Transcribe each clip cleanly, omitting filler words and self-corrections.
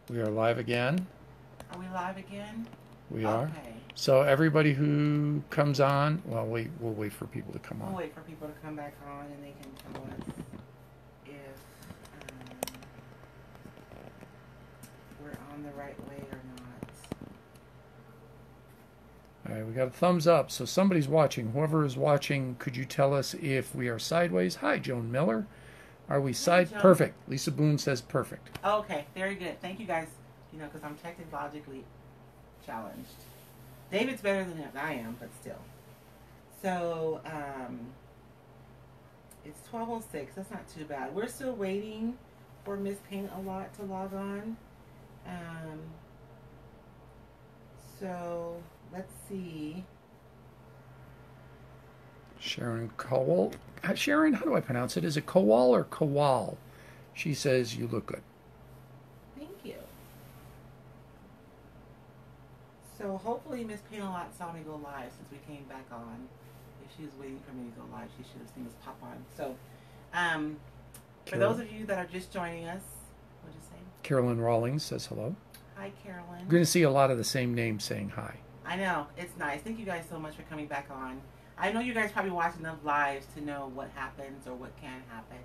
We are live again. Are we live again? We are. Okay. So everybody who comes on, well, we'll wait for people to come We'll on. wait for people to come back on and they can tell us if we're on the right way or not. All right, we got a thumbs up. So somebody's watching. Whoever is watching, could you tell us if we are sideways? Hi, Joan Miller. Are we Hey, side? Joan. Perfect. Lisa Boone says perfect. Okay, very good. Thank you guys. You know, because I'm technologically challenged. David's better than I am, but still. So, it's 12:06. That's not too bad. We're still waiting for Miss Paintalot to log on. Um, so let's see. Sharon Kowal. Sharon, how do I pronounce it? Is it Kowal or Kowal? She says you look good. Thank you. So hopefully Miss Paintalot saw me go live since we came back on. If she was waiting for me to go live, she should have seen us pop on. So, um, for those Carol, of you that are just joining us, what'd you say? Carolyn Rawlings says hello. Hi, We're Carolyn. going to see a lot of the same names saying hi. I know it's nice. Thank you guys so much for coming back on. I know you guys probably watch enough lives to know what happens or what can happen.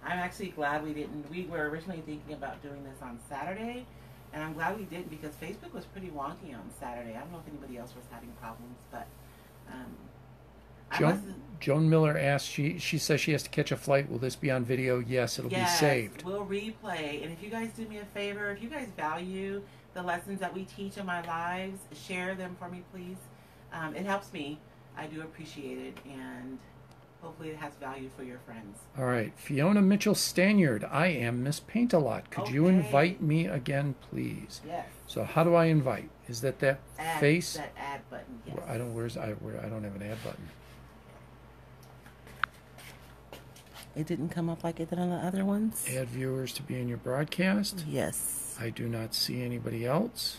I'm actually glad we didn't. We were originally thinking about doing this on Saturday, and I'm glad we didn't because Facebook was pretty wonky on Saturday. I don't know if anybody else was having problems, but um, I must. Joan Miller asks, she says she has to catch a flight. Will this be on video? Yes, it'll be Yes, saved. we'll replay. And if you guys do me a favor, if you guys value the lessons that we teach in my lives, share them for me, please. It helps me. I do appreciate it, and hopefully it has value for your friends. All right, Fiona Mitchell Stanyard. I am Miss Paintalot. Could you Okay. invite me again, please? Yes. So how do I invite? Is that Add face? that add button. Yes. I don't. I don't have an add button. It didn't come up like it did on the other ones. Add viewers to be in your broadcast. Yes. I do not see anybody else.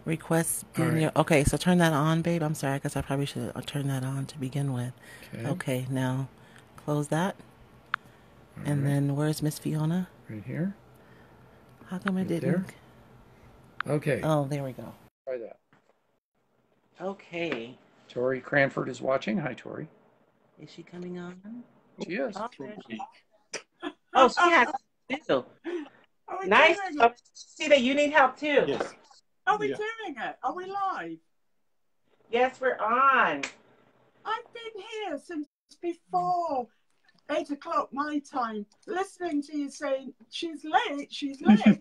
Request All in right. your. Okay, so turn that on, babe. I'm sorry, because I probably should have turned that on to begin with. Okay. Okay, now close that. All And right. then where's Miss Fiona? Right here. How come it Right didn't? there. Okay. Oh, there we go. Try that. Okay. Tori Cranford is watching. Hi, Tori. Is she coming on? She is. Oh, there she. Oh, she has too. Are we Nice. doing Oh, it? see that you need help too. Yes. Are we doing it? Are we live? Yes, we're on. I've been here since before 8 o'clock my time, listening to you saying she's late, she's late.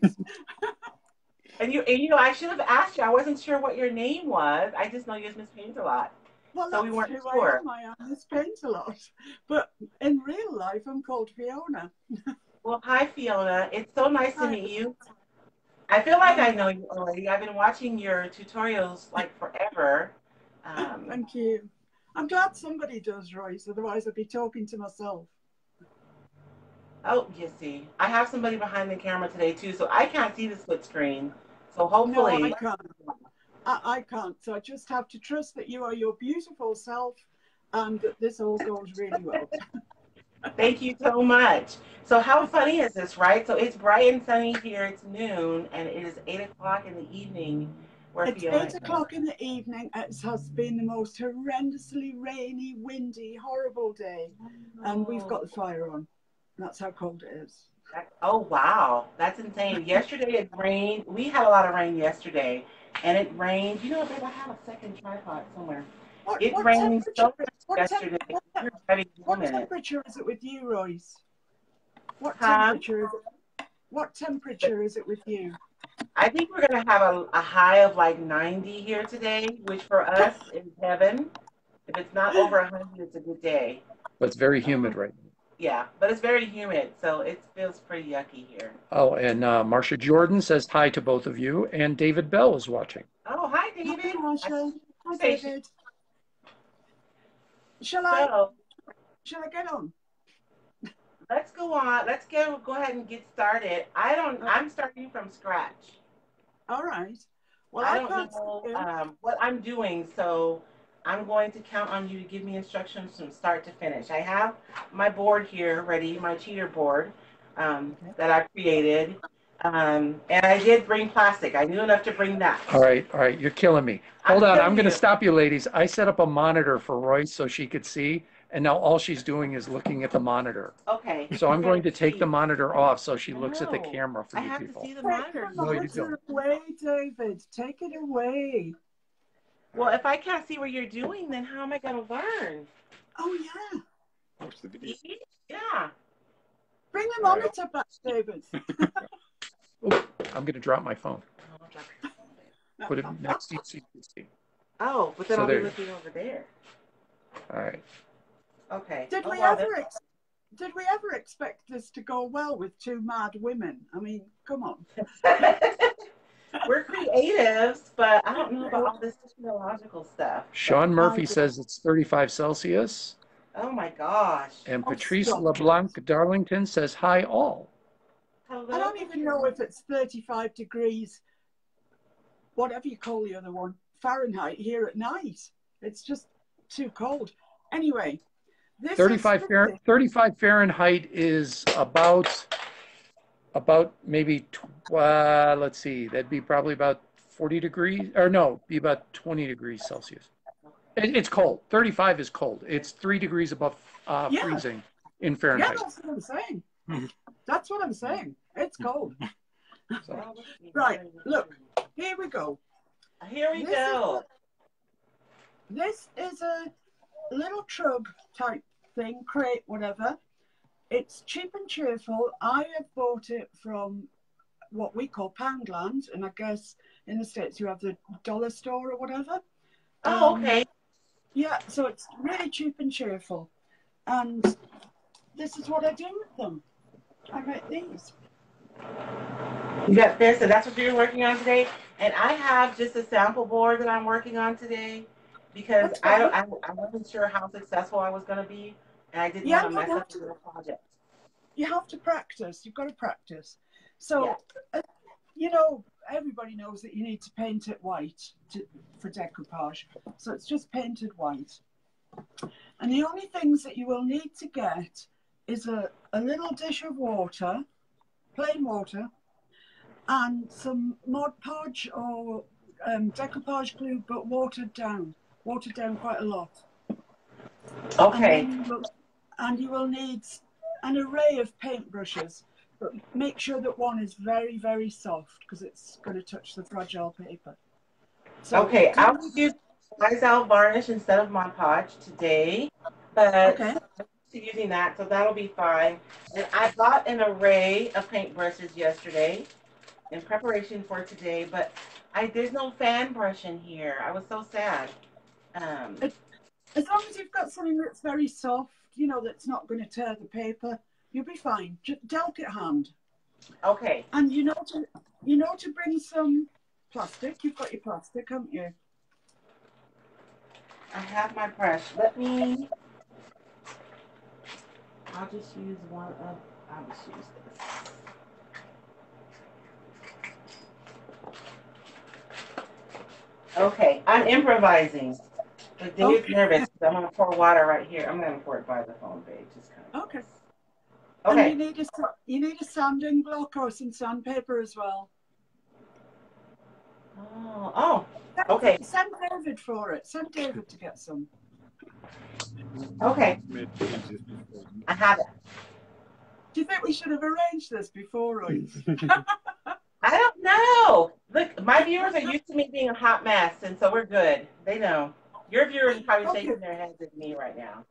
And you know, I should have asked you. I wasn't sure what your name was. I just know you as Miss Paint a lot, Well, so we that's weren't who I sure. am. I am Miss Paintalot. But in real life, I'm called Fiona. Well, hi Fiona. It's so nice to Hi. meet you. I feel like I And know you already. I've been watching your tutorials like forever. Um, thank you. I'm glad somebody does, Royce, otherwise I'd be talking to myself. oh, you see, I have somebody behind the camera today too, so I can't see the split screen. So No, I hopefully, can't. I can't. So I just have to trust that you are your beautiful self and that this all goes really well. thank you so much. So how funny is this, right? So it's bright and sunny here. It's noon, and it is 8 o'clock in the evening where It's Fiona eight is. o'clock in the evening. It has been the most horrendously rainy, windy, horrible day. And we've Oh, got the fire on. That's how cold it is. oh wow, that's insane. Yesterday it rained. We had a lot of rain yesterday, and it rained. You know, babe, I have a second tripod somewhere. What It what rained temperature so much yesterday. We were driving home what in it. temperature is it with you, Royce? What Huh? temperature is it? What temperature is it with you? I think we're gonna have a high of like 90 here today, which for us is heaven. If it's not over 100, it's a good day. But it's very Oh, humid right now. Yeah, but it's very humid, so it feels pretty yucky here. Oh, and Marcia Jordan says hi to both of you, and David Bell is watching. Oh, hi, hi, David. I see Marsha. the Hi, conversation. David. Shall I So shall I get on? let's go on. Go ahead and get started. Uh, I'm starting from scratch. all right. Well, I I don't can't see know you. what I'm doing, so I'm going to count on you to give me instructions from start to finish. I have my board here ready, my cheater board Okay. that I created. And I did bring plastic. I knew enough to bring that. All right, you're killing me. I'm Hold on, I'm killing going to you. stop you, ladies. I set up a monitor for Royce so she could see, and now all she's doing is looking at the monitor. Okay, So I'm I'm trying going to to take the see. monitor off so she looks at the No, camera for I you have to people. see the Take the monitor. No, you don't. monitor away, David. Take it away. Well, if I can't see what you're doing, then how am I going to learn? Oh, yeah. Watch the video. See? Yeah. Bring the All right. monitor back, David. Oh, I'm going to drop my phone. Oh, drop your phone. Put it next to you so you can see. Oh, but then So I'll be there. looking over there. All right. Okay. Did Oh, we wow, ever expect this to go well with two mad women? I mean, come on. we're creatives, but I don't know about all this technological stuff. Sean I Murphy do. says it's 35 Celsius. Oh my gosh. And Oh, Patrice stop. LeBlanc Darlington says hi all. Hello. I don't even know if it's 35 degrees, whatever you call the other one, Fahrenheit here at night. It's just too cold. Anyway, this 35 is 35 Fahrenheit is about maybe let's see, that'd be probably about 40 degrees, or no, be about 20 degrees Celsius. It's cold. 35 is cold. It's 3 degrees above Yeah. freezing in Yeah, Fahrenheit. that's what I'm saying. That's what I'm saying. It's cold. Well, Right, look, here we go. Here we This is go. This is a little trug type thing, crate, whatever. It's cheap and cheerful. I have bought it from what we call Poundland, and I guess in the States you have the dollar store or whatever. Oh, okay. Yeah, so it's really cheap and cheerful. And this is what I do with them. I make these. You got this, and that's what you're working on today. And I have just a sample board that I'm working on today because That's fine. I wasn't sure how successful I was going to be, and I didn't Yeah, want to you mess have up the to. little project. You have to practice. You've got to practice. So, Yeah. you know, everybody knows that you need to paint it white for decoupage. So it's just painted white. And the only things that you will need to get is a little dish of water, plain water, and some Mod Podge or decoupage glue, but watered down quite a lot. Okay. And you will need an array of paintbrushes, but make sure that one is very, very soft because it's going to touch the fragile paper. So, Okay, I'll use Lysol varnish instead of Mod Podge today, but Okay. I'm used to using that, so that'll be fine. And I bought an array of paintbrushes yesterday in preparation for today, but there's no fan brush in here. I was so sad. As long as you've got something that's very soft, you know, that's not going to tear the paper, you'll be fine. Just delicate hand. Okay. And you know to bring some plastic. You've got your plastic, haven't you? I have my brush. I'll just use I'll just use this. Okay, I'm improvising. But Dave's nervous because I'm going to pour water right here. I'm going to pour it by the phone, babe. Just kind of. Okay. Okay. And you need a sanding block or some sandpaper as well. Oh, okay. Send David for it. Send David to get some. Okay. I have it. Do you think we should have arranged this before, Royce? I don't know. Look, my viewers are used to me being a hot mess, and so we're good. They know. Your viewers are probably shaking their heads at me right now.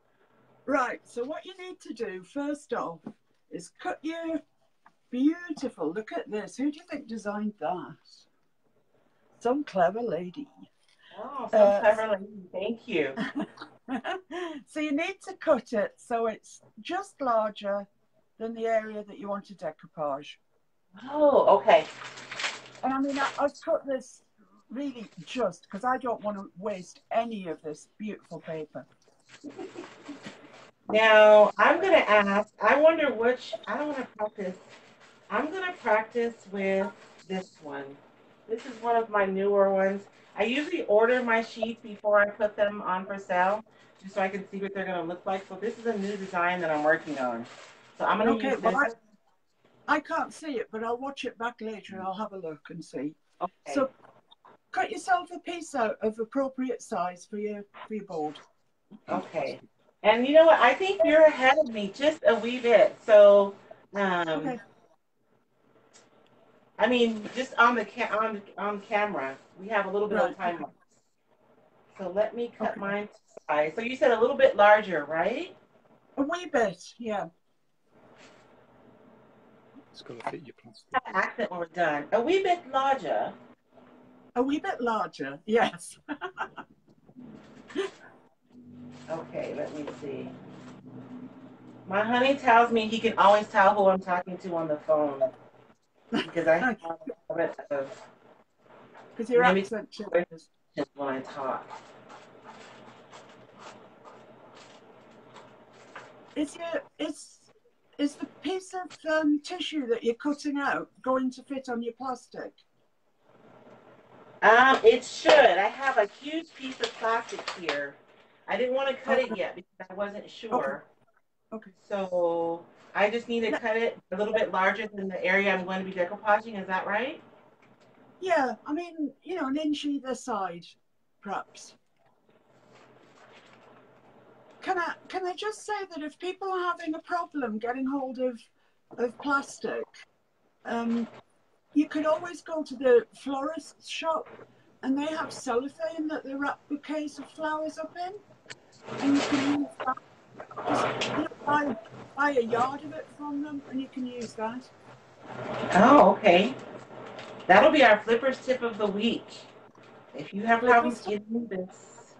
Right. So what you need to do first off is cut your beautiful. Look at this. Who do you think designed that? Some clever lady. Oh, some clever lady. Thank you. So you need to cut it so it's just larger than the area that you want to decoupage. Oh, okay. And I mean, I've cut this really just because I don't want to waste any of this beautiful paper. Now, I'm going to ask, I wonder I don't want to practice. I'm going to practice with this one. This is one of my newer ones. I usually order my sheets before I put them on for sale, just so I can see what they're going to look like. So this is a new design that I'm working on. So I'm going to use this. I can't see it, but I'll watch it back later and I'll have a look and see. Okay. So cut yourself a piece out of appropriate size for your board. Okay. And you know what? I think you're ahead of me just a wee bit. So, Okay. I mean, just on the on camera, we have a little bit of Right. time left. So let me cut Okay. mine to size. So you said a little bit larger, right? A wee bit, yeah. It's got to fit your plastic. Have an accent when we're done. A wee bit larger. A wee bit larger, yes. Okay, let me see. My honey tells me he can always tell who I'm talking to on the phone because I have a bit of Because your maybe accent changes. when I talk. Is the piece of tissue that you're cutting out going to fit on your plastic? It should. I have a huge piece of plastic here. I didn't want to cut it yet because I wasn't sure. Okay. So I just need to cut it a little bit larger than the area I'm going to be decoupaging. Is that right? Yeah, I mean, you know, an inch either side, perhaps. Can I just say that if people are having a problem getting hold of plastic, you could always go to the florist's shop and they have cellophane that they wrap bouquets of flowers up in, and you can use that. Just, you know, buy a yard of it from them and you can use that. Oh, okay. That'll be our flippers tip of the week. If you have problems getting this,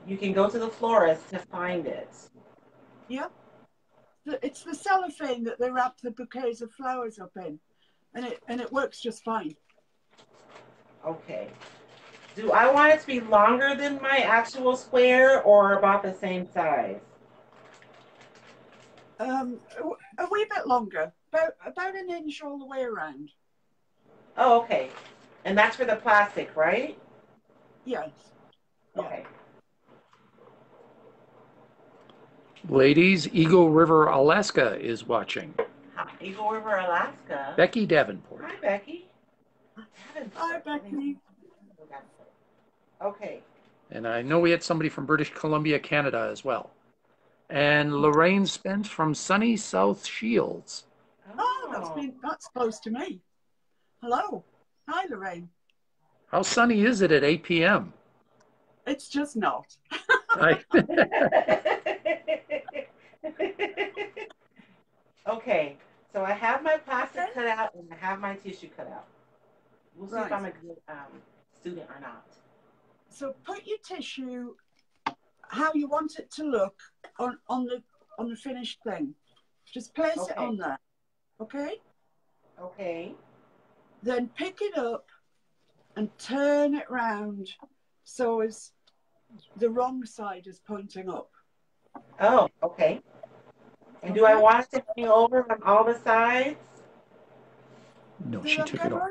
you can go to the florist to find it. Yeah. It's the cellophane that they wrap the bouquets of flowers up in, and it works just fine. Okay. Do I want it to be longer than my actual square or about the same size? A wee bit longer, about an inch all the way around. Oh, okay. And that's for the plastic, right? Yes. Yeah. Okay. Ladies, Eagle River, Alaska is watching. Eagle River, Alaska. Becky Davenport. Hi, Becky. Hi, Becky. Okay. And I know we had somebody from British Columbia, Canada as well. And Lorraine Spence from sunny South Shields. Oh, that's close to me. Hello. Hi, Lorraine. How sunny is it at 8 p.m.? It's just not. Okay, so I have my plastic cut out and I have my tissue cut out. We'll see if I'm a good student or not. So put your tissue how you want it to look on the finished thing. Just place it on there. Okay? Okay. Then pick it up and turn it round so as the wrong side is pointing up. Oh, okay. And do I want it to hang over on all the sides? No, she took it off.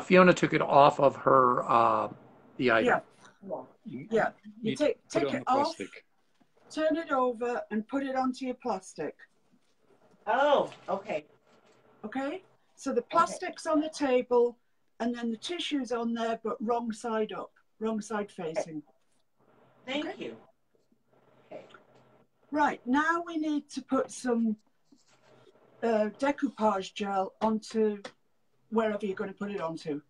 Fiona took it off of her the item. Yeah. You take it off, turn it over, and put it onto your plastic. Oh, okay. Okay? So the plastic's on the table, and then the tissue's on there, but wrong side up, wrong side facing. Thank you. Okay. Right, now we need to put some decoupage gel onto wherever you're going to put it onto.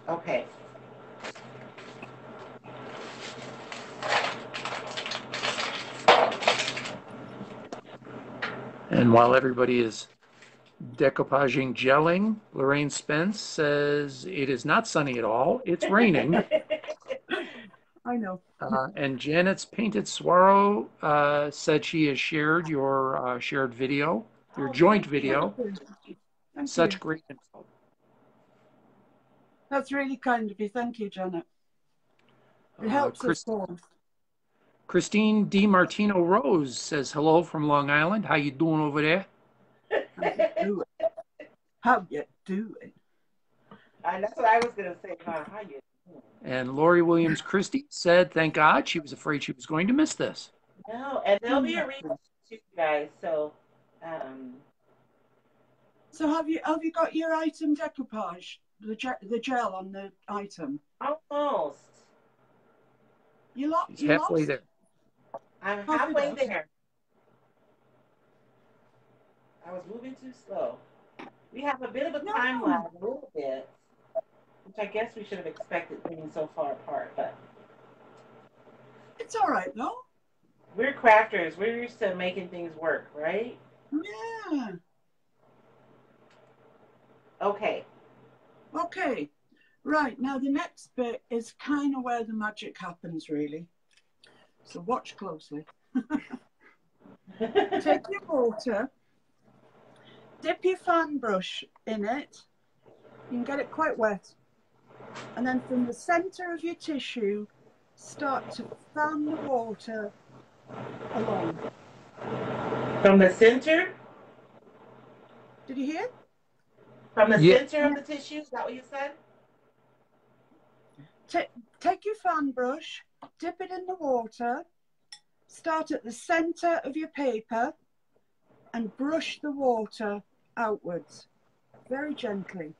Okay. And while everybody is decoupaging gelling, Lorraine Spence says it is not sunny at all. It's raining. I know. And Janet's Painted Swallow said she has shared your shared video, your joint video. Such great info. That's really kind of you. Thank you, Janet. It helps us all. Christine DiMartino Rose says hello from Long Island. How you doing over there? How you doing? That's what I was going to say. How you doing? And Lori Williams Christie said, thank God, she was afraid she was going to miss this. No, and there'll be a reason Wonderful. too, guys. So, um, So have you got your item decoupage, the gel on the item? almost. She's You halfway lost there. I'm halfway halfway there. there. I was moving too slow. We have a bit of a time No, lag, a little bit, which I guess we should have expected being so far apart. But it's all right though. we're crafters. We're used to making things work, right? Yeah. Okay. Okay. Right, now the next bit is kind of where the magic happens, really. So watch closely. Take your water, dip your fan brush in it. You can get it quite wet. And then from the center of your tissue, start to fan the water along. From the center? Did you hear? From the Yeah. center of the tissue? Is that what you said? Take your fan brush, dip it in the water, start at the center of your paper and brush the water outwards, very gently.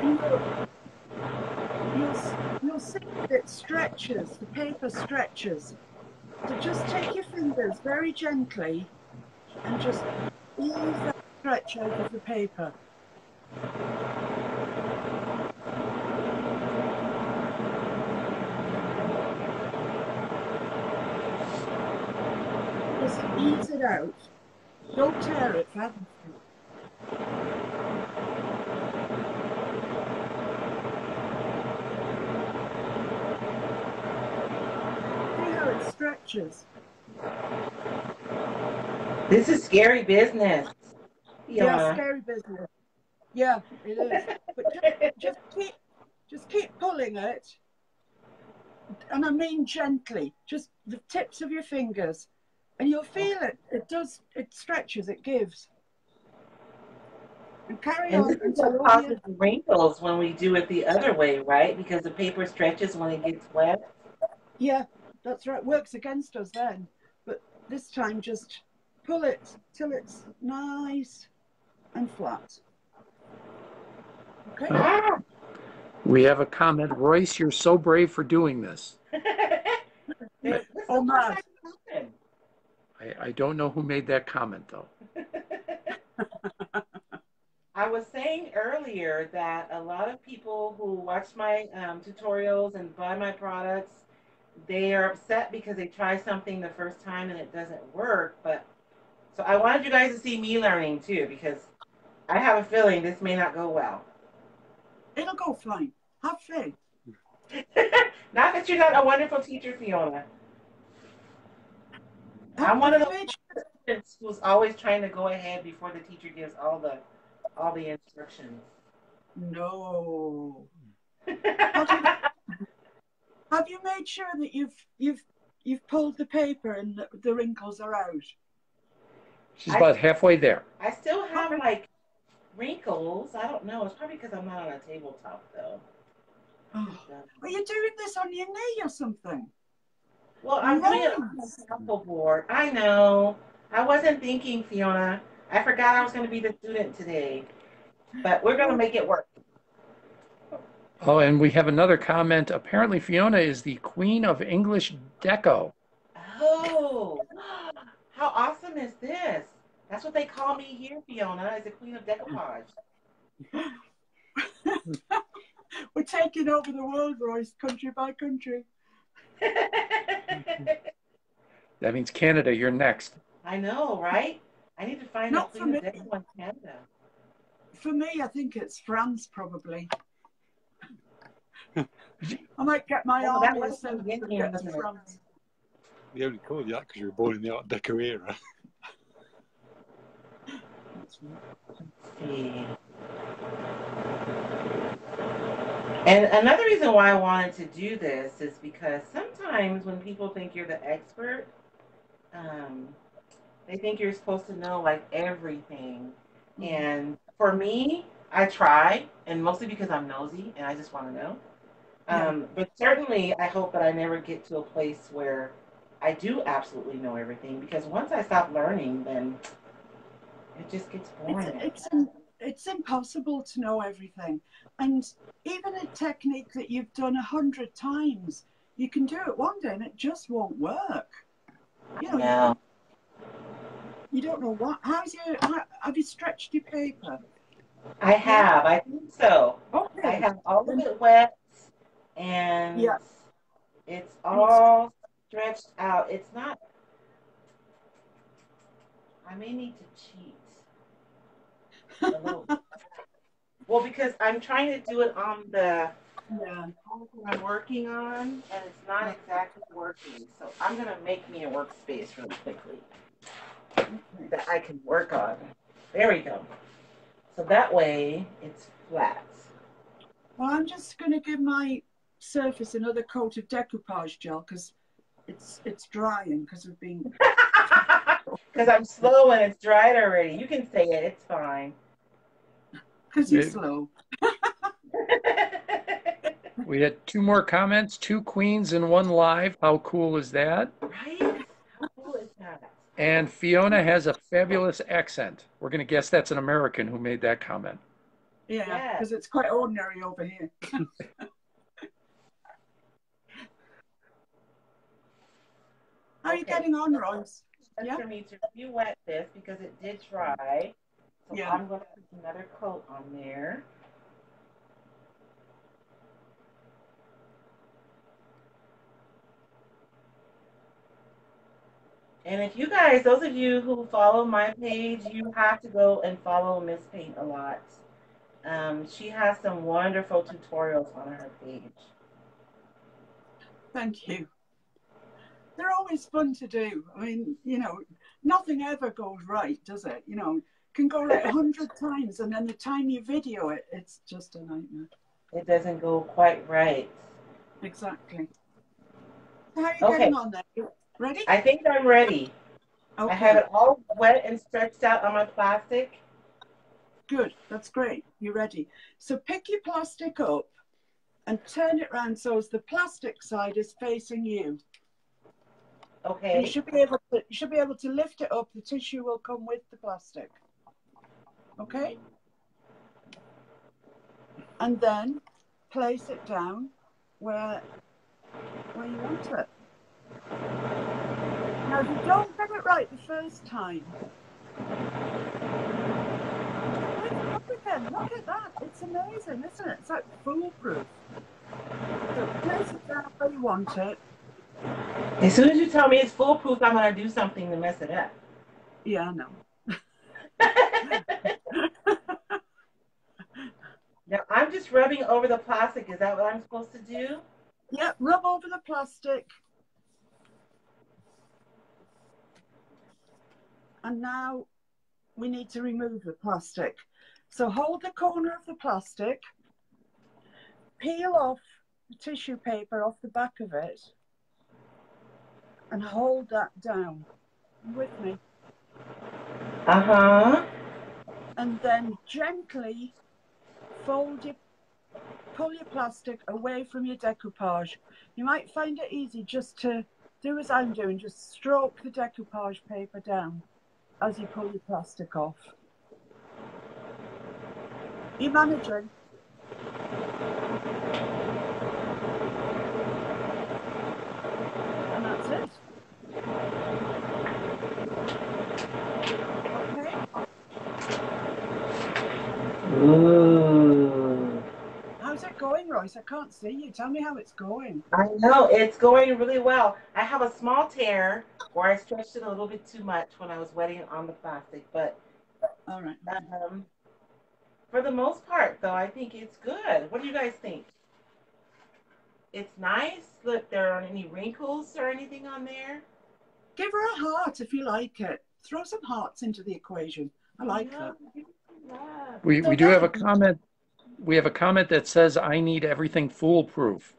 And you'll see that it stretches, the paper stretches. So just take your fingers very gently and just ease that stretch out of the paper. Just ease it out. Don't tear it, for heaven's sake. See how it stretches. This is scary business. Yeah, Fiona. scary business. Yeah, it is. But just keep pulling it, and I mean gently. Just the tips of your fingers, and you'll feel it. It stretches. It gives. And carry And this on is what until all your causes the wrinkles when we do it the other way, right? Because the paper stretches when it gets wet. yeah, that's right. Works against us then, but this time just pull it till it's nice and flat. Okay. Ah! We have a comment. Royce, you're so brave for doing this. This is the Oh, first Matt. time it's happened. I don't know who made that comment, though. I was saying earlier that a lot of people who watch my tutorials and buy my products, they are upset because they try something the first time and it doesn't work. But so I wanted you guys to see me learning too, because I have a feeling this may not go well. It'll go fine. Have faith. Not that you're not a wonderful teacher, Fiona. I'm one Have of you those made students who's always trying to go ahead before the teacher gives all the instructions. No. Have you made sure that you've pulled the paper and the wrinkles are out? She's about halfway there. I still have Okay. like wrinkles. I don't know. It's probably because I'm not on a tabletop though. Oh. Are you doing this on your knee or something? Well, I'm doing it on the shuffleboard. I know. I wasn't thinking, Fiona. I forgot I was going to be the student today. But we're going to make it work. Oh, and we have another comment. Apparently, Fiona is the queen of English deco. Oh, how awesome is this? That's what they call me here, Fiona, as the queen of decoupage. We're taking over the world, Royce, country by country. That means Canada, you're next. I know, right? I need to find Not a for queen of me. deco in Canada. For me, I think it's France, probably. I might get my Oh, that army was sent to Indian, get to wasn't it? France. They only called you that because you were born in the Art Deco era. That's right. See. And another reason why I wanted to do this is because sometimes when people think you're the expert, they think you're supposed to know like everything. And for me, I try, and mostly because I'm nosy and I just want to know. Yeah. But certainly, I hope that I never get to a place where I do absolutely know everything, because once I stop learning, then it just gets It's boring. it's it's impossible to know everything, and even a technique that you've done 100 times, you can do it one day and it just won't work. You know, Yeah, you don't know what. Have you stretched your paper? I Yeah. have. I think so. I Okay. have all of Then it wet, and yeah, it's and it's all stretched out. It's not. I may need to cheat a little. Well, because I'm trying to do it on the yeah. phone I'm working on, and it's not exactly working. So I'm gonna make me a workspace really quickly Okay. that I can work on. There we go. So that way it's flat. Well, I'm just going to give my surface another coat of decoupage gel because it's drying because we've been Because I'm slow and it's dried already. You can say it. It's fine. because you're slow. We had 2 more comments, 2 queens and 1 live. How cool is that? Right? How cool is that? And Fiona has a fabulous accent. We're going to guess that's an American who made that comment. Yeah, Yeah. because it's quite ordinary over here. How are you getting on, Royce? That's Yeah, for me to re-wet this because it did dry. So yeah. I'm going to put another coat on there. And if you guys, those of you who follow my page, you have to go and follow Miss Paintalot. She has some wonderful tutorials on her page. Thank you. They're always fun to do. I mean, nothing ever goes right, does it? Can go right 100 times, and then the time you video it, it's just a nightmare. It doesn't go quite right. Exactly. So how are you Okay, getting on there? You ready? I think I'm ready. I have Okay, it all wet and stretched out on my plastic. good. That's great. You're ready. So pick your plastic up and turn it around so as the plastic side is facing you. And you Okay. should be able to lift it up. The tissue will come with the plastic. Okay? And then place it down where you want it. Now, if you don't get it right the first time, just place it up again. Look at that. It's amazing, isn't it? It's like foolproof. So place it down where you want it. As soon as you tell me it's foolproof, I'm going to do something to mess it up. Yeah, I know. Now, I'm just rubbing over the plastic. Is that what I'm supposed to do? Yeah, rub over the plastic. And now we need to remove the plastic. So hold the corner of the plastic, peel off the tissue paper off the back of it, and hold that down. You with me? Uh-huh. And then gently pull your plastic away from your decoupage. You might find it easy just to do as I'm doing, just stroke the decoupage paper down as you pull your plastic off. You're managing. And that's it. Okay. Ooh. How's it going, Royce? I can't see you. Tell me how it's going. I know, it's going really well. I have a small tear where I stretched it a little bit too much when I was wetting it on the plastic. But All right. for the most part, though, I think it's good. What do you guys think? It's nice. Look, there aren't any wrinkles or anything on there. Give her a heart if you like it. Throw some hearts into the equation. I like that. We do have a comment. We have a comment that says, "I need everything foolproof."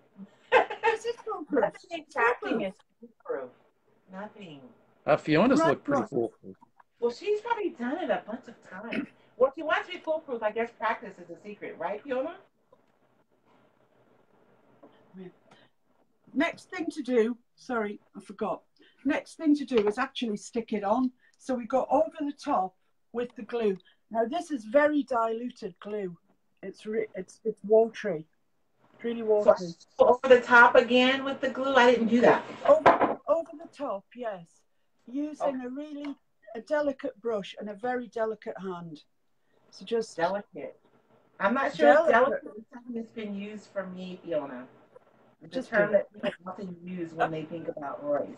This is foolproof. Nothing exacting is foolproof. Nothing. Fiona's Right, look pretty right. foolproof. Well, she's probably done it a bunch of times. Well, if you want to be foolproof, I guess practice is the secret, right, Fiona? Next thing to do, sorry, I forgot. Next thing to do is actually stick it on. So we go over the top with the glue. Now this is very diluted glue. It's watery. It's really So watery. over the top again with the glue? I didn't do that. Over the top, yes. Using a delicate brush and a very delicate hand. So just delicate. I'm not sure if delicate term has been used for me, Fiona. The term that people often use when they think about Royce.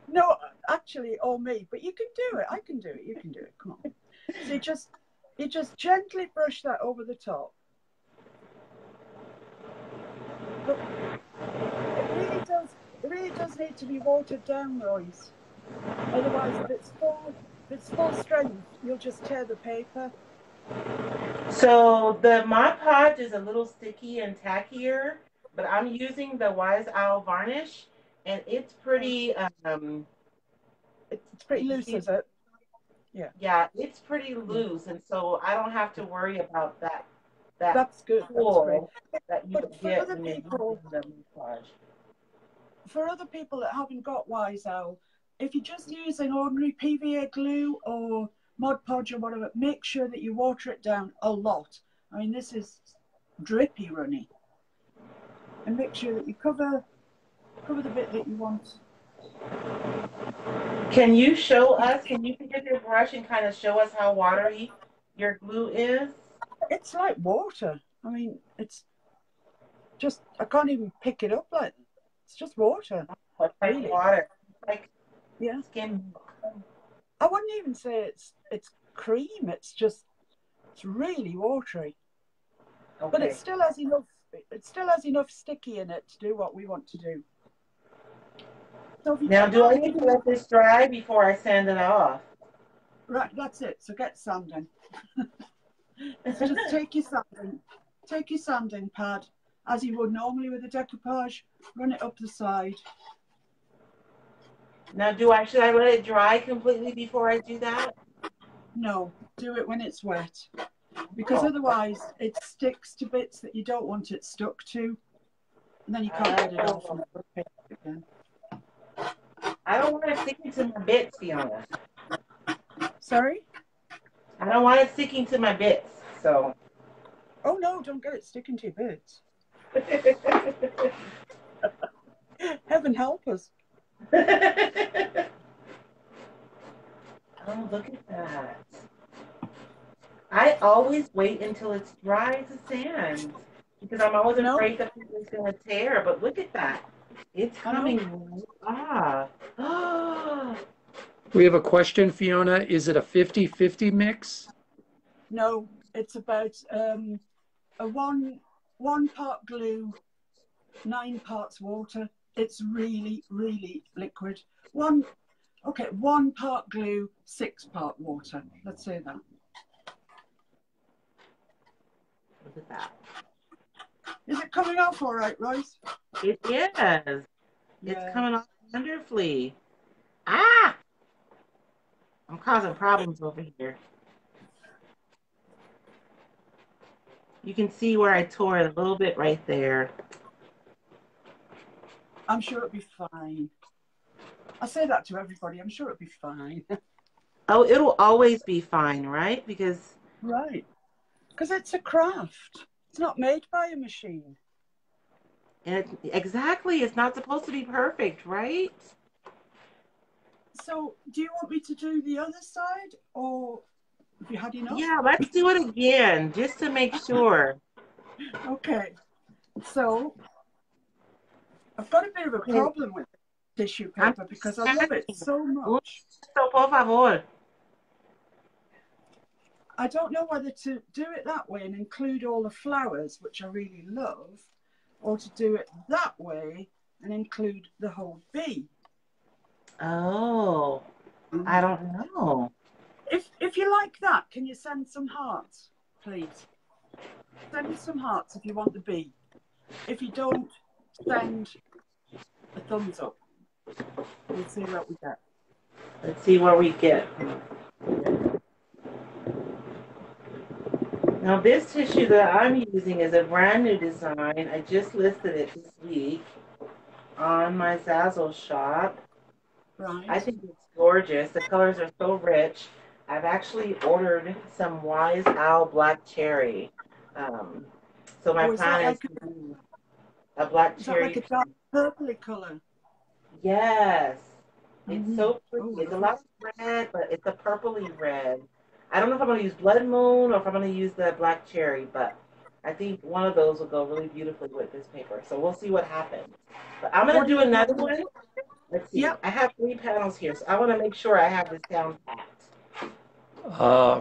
No, actually, or me, but you can do it. I can do it. You can do it. Come on. So you just gently brush that over the top. But it really does need to be watered down, Royce. Otherwise, if it's full strength, you'll just tear the paper. So the Mod Podge is a little sticky and tackier, but I'm using the Wise Owl varnish, and it's pretty. It's pretty loose, is it? Yeah. Yeah, it's pretty loose, and so I don't have to worry about that. That's good. Pull that's great. That you get when you're using the Mod Podge. For other people that haven't got Wise Owl, if you're just using ordinary PVA glue or Mod Podge or whatever, make sure that you water it down a lot. I mean, this is drippy runny. And make sure that you cover the bit that you want. Can you show us, can you pick up your brush and kind of show us how watery your glue is? It's like water. I mean, it's just, I can't even pick it up like, it's just water. It's like really. Water. It's like skin milk. I wouldn't even say it's cream. It's really watery. Okay. But it still has enough sticky in it to do what we want to do. So now, do I need to let this dry before I sand it off? Right, that's it. So get sanding. So just take your sanding pad as you would normally with a decoupage. Run it up the side. Now, should I let it dry completely before I do that? No, do it when it's wet, because otherwise it sticks to bits that you don't want it stuck to, and then you can't get it off and it again. I don't want it sticking to my bits, Fiona. Sorry? I don't want it sticking to my bits, so. Oh no, don't get it sticking to your bits. Heaven help us. Oh, look at that. I always wait until it's dry to sand because I'm always afraid that it's going to tear, but look at that. It's coming off. We have a question, Fiona. Is it a 50-50 mix? No, it's about a one part glue, 9 parts water. It's really, really liquid. One part glue, 6 part water. Let's say that. Look at that. Is it coming off all right, Royce? It is. It's coming off wonderfully. Ah! I'm causing problems over here. You can see where I tore it a little bit right there. I'm sure it'll be fine. I say that to everybody. I'm sure it'll be fine. Oh, it'll always be fine, right? Because it's a craft. It's not made by a machine. And exactly, it's not supposed to be perfect, right? So, do you want me to do the other side, or have you had enough? Yeah, let's do it again, just to make sure. Okay. So, I've got a bit of a problem with tissue paper because I love it so much. So, por favor. I don't know whether to do it that way and include all the flowers, which I really love, or to do it that way and include the whole bee. Oh, I don't know. If you like that, can you send some hearts, please? Send me some hearts if you want the bee. If you don't, send a thumbs up. We'll see what we get. Let's see what we get. Now this tissue that I'm using is a brand new design. I just listed it this week. on my Zazzle shop. I Right. think it's gorgeous. The colors are so rich. I've actually ordered some Wise Owl Black Cherry. Um, so my Oh, plan is to do a black is that like cherry a dark piece. purpley colour? Yes. It's Mm-hmm. so Oh, pretty. It's a lovely. lot of red, but it's a purpley red. I don't know if I'm going to use Blood Moon or if I'm going to use the black cherry, but I think one of those will go really beautifully with this paper. So we'll see what happens. But I'm going What to are do you another doing? one. Let's see. Yep. I have 3 panels here, so I want to make sure I have this down pat.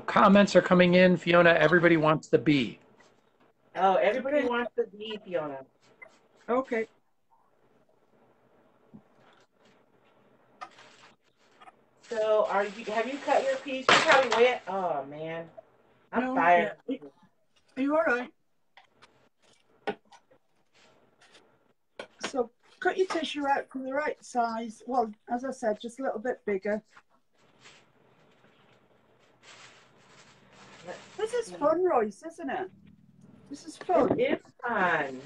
Comments are coming in. Fiona, everybody wants the bee. Oh, everybody Okay. wants the bee, Fiona. Okay. So have you cut your piece? You're probably wet. Oh man. I'm No, not fired. yet. Are you all right? So cut your tissue out for the right size. Well, as I said, just a little bit bigger. This is fun, Royce, isn't it? This is fun. It is fun.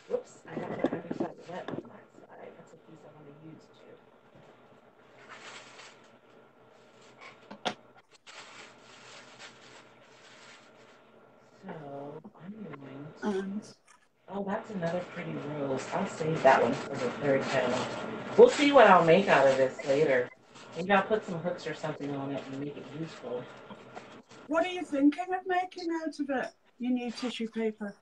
Whoops, I have that underside wet on that side. That's a piece I want to use too. So I'm going to. And Oh, that's another pretty rose. I'll save that one for the third panel. We'll see what I'll make out of this later. Maybe I'll put some hooks or something on it and make it useful. what are you thinking of making out of it? Your new tissue paper.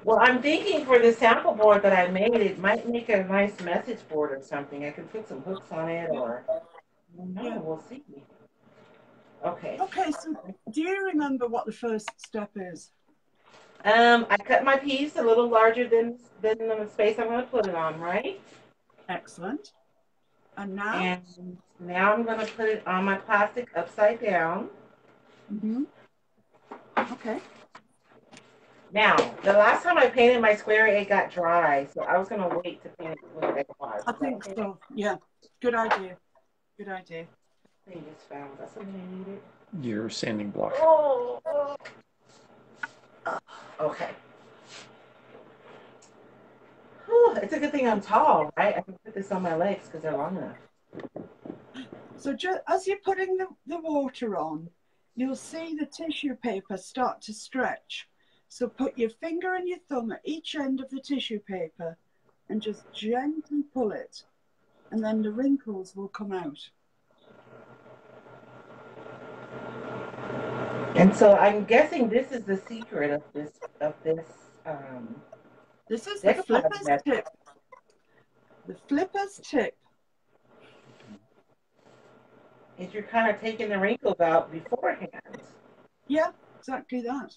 Well, I'm thinking for the sample board that I made, it might make a nice message board or something. I could put some hooks on it or, no, Yeah. we'll see. Okay. Okay, so do you remember what the first step is? I cut my piece a little larger than the space I'm going to put it on, right? Excellent. And now? And now I'm going to put it on my plastic upside down. Mm-hmm. Okay. Now, the last time I painted my square, it got dry, so I was going to wait to paint it with decoupage. I think so. Yeah. Good idea. Good idea. I just found that's something I needed. Your sanding block. Oh. Okay. Whew, it's a good thing I'm tall, right? I can put this on my legs because they're long enough. So just as you're putting the water on, you'll see the tissue paper start to stretch. So put your finger and your thumb at each end of the tissue paper and just gently pull it. And then the wrinkles will come out. And so I'm guessing this is the secret of this This is the flipper's tip. The flipper's tip. Is you're kind of taking the wrinkles out beforehand. Yeah, exactly that.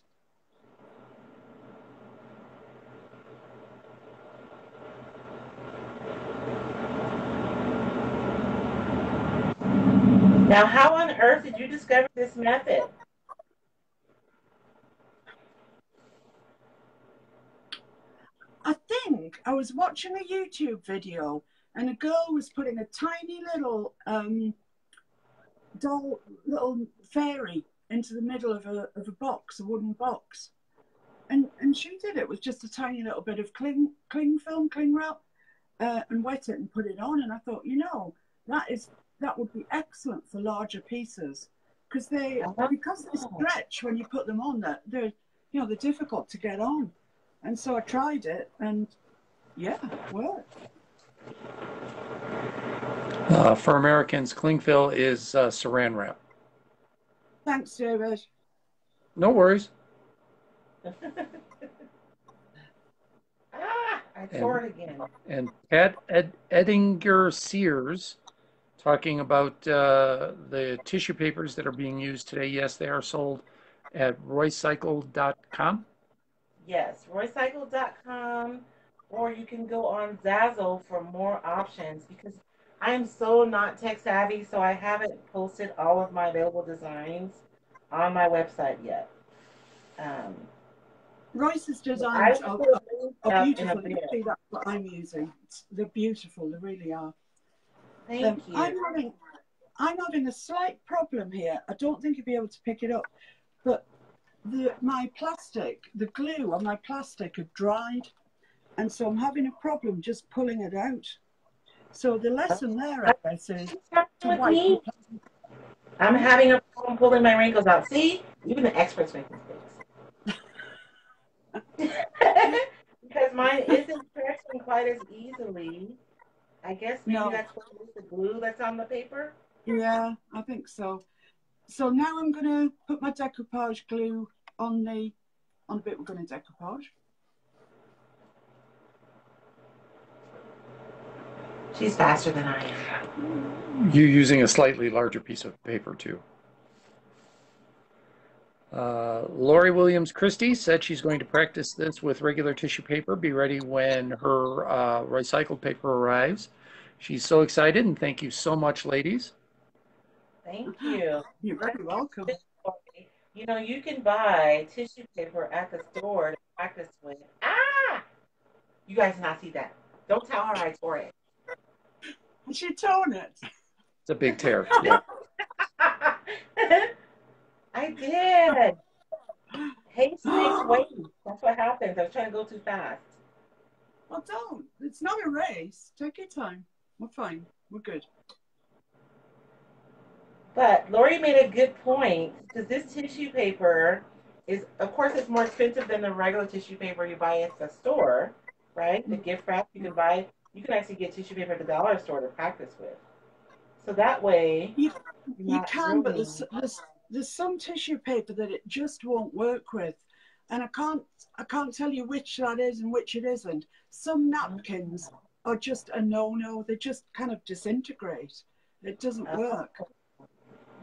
Now, how on earth did you discover this method? I think I was watching a YouTube video and a girl was putting a tiny little little fairy into the middle of a box, a wooden box. And she did it with just a tiny little bit of cling wrap, and wet it and put it on. And I thought, you know, that would be excellent for larger pieces because they stretch when you put them on. They're difficult to get on. And so I tried it, and yeah, it worked. For Americans, cling fill is saran wrap. Thanks, David. No worries. I tore it again. And Edinger Sears talking about the tissue papers that are being used today. Yes, they are sold at roycycle.com. Yes, roycycle.com, or you can go on Zazzle for more options because I am so not tech savvy, so I haven't posted all of my available designs on my website yet. Royce's designs are beautiful. You see, that's what I'm using. They're beautiful. They really are. Thank you. I'm having a slight problem here. I don't think you'll be able to pick it up, but the glue on my plastic had dried, And so I'm having a problem just pulling it out. So the lesson there, I guess, is to With wipe me, I'm having a problem pulling my wrinkles out. See, even the experts make mistakes. Because mine isn't stretching quite as easily. I guess maybe No. that's what it is, the glue that's on the paper. Yeah, I think so. So now I'm going to put my decoupage glue on the bit we're going to decoupage. She's faster than I am. You're using a slightly larger piece of paper too. Lori Williams Christie said she's going to practice this with regular tissue paper, be ready when her recycled paper arrives. She's so excited, and thank you so much, ladies. Thank you. You're very welcome. You know, you can buy tissue paper at the store to practice with. Ah! You guys did not see that. Don't tell her I tore it. She torn it. It's a big tear. Yeah. I did. Haste makes waste. That's what happens. I was trying to go too fast. Well, don't. It's not a race. Take your time. We're fine. We're good. But Lori made a good point because this tissue paper is, of course, it's more expensive than the regular tissue paper you buy at the store, right? The gift wrap you can buy. You can actually get tissue paper at the dollar store to practice with. So that way, you can, but there's some tissue paper that it just won't work with, and I can't tell you which that is and which it isn't. Some napkins are just a no-no. They just kind of disintegrate. It doesn't work.